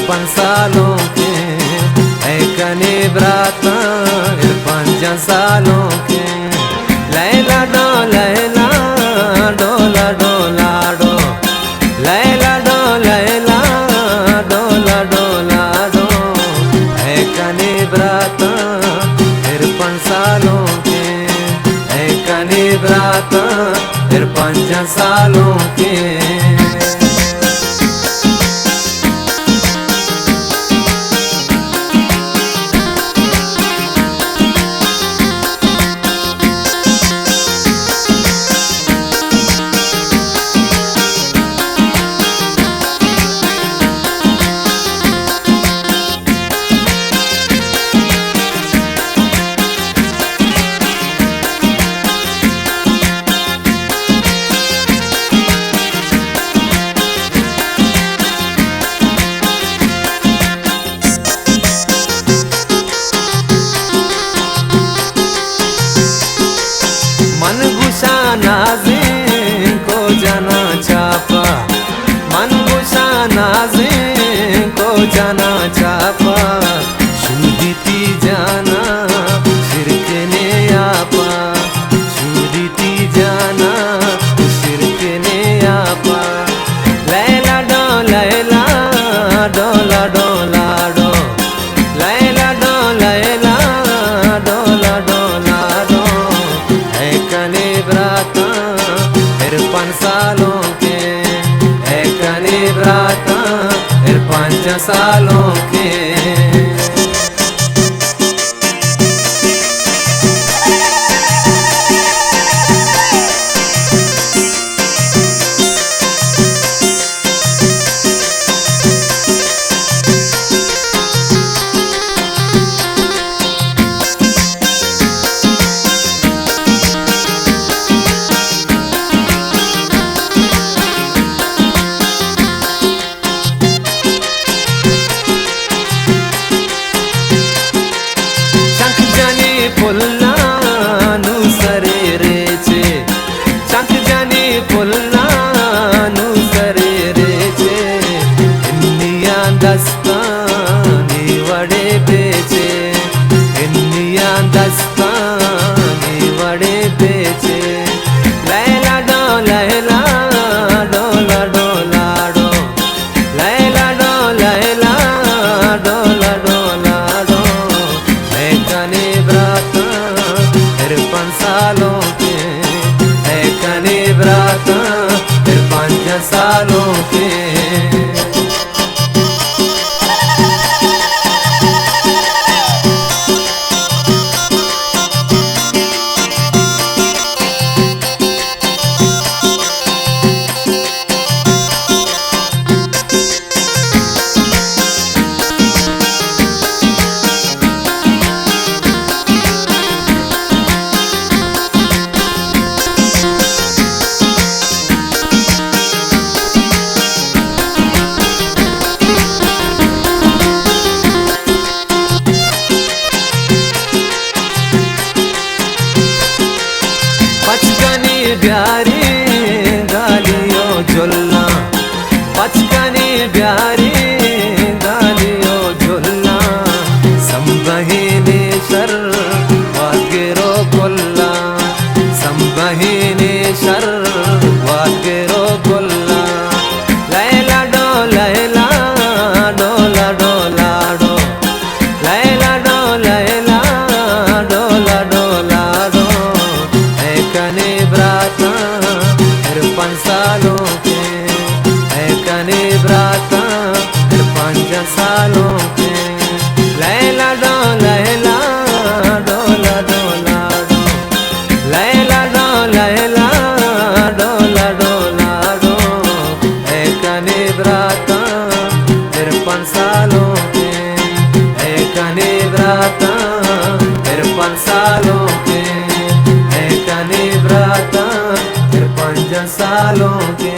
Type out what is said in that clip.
तिरपन सालों के, एक निव्रता 5 सालों के। लैला डो लैला डोला डोला डो, लैला डो लैला डोला डोला डो, एक निव्रता 5 सालों के, एक निव्रता 5 सालों के। नाज़ीं को जाना चापा, मन गुशा नाज़ीं को जाना चापा, शुदिती जाना शिरक ने आपा, शुदिती जाना शिरक ने आपा। लैला डो लैला डोला डोला डो, लैला डो लैला डोला डोला डो, एक निव्रता 5 सालों के, एक निव्रता 5 सालों के। फुल्ला नु सरे रेचे, चंक जानी फुल्ला नु सरे रेचे, इन्निया दस्तानी वड़े बेचे, इन्निया दस्तानी वड़े बेचे। लैला डो लैला डोला डोला डो, लैला डो लैला डोला डोला डो, एक निव्रता 5 सालों के, एक निव्रता 5 सालों के। प्यारी गालियो झुलना, पचकनी प्यारी गालियो झुलना, संबहिनी शर वागेरो गुल्ला, संबहिनी शर वागेरो गुल्ला। लैला डो लैला डोला डोला डो, लैला डो लैला डोला डोला डो, एक निव्रता 5 सालों के, एक निव्रता 5 सालों के। लैला डो लैला डोला डोला डो, लैला डो लैला डोला डोला डो, एक निव्रता 5 सालों के, एक निव्रता 5 सालों के, एक निव्रता 5 सालों के।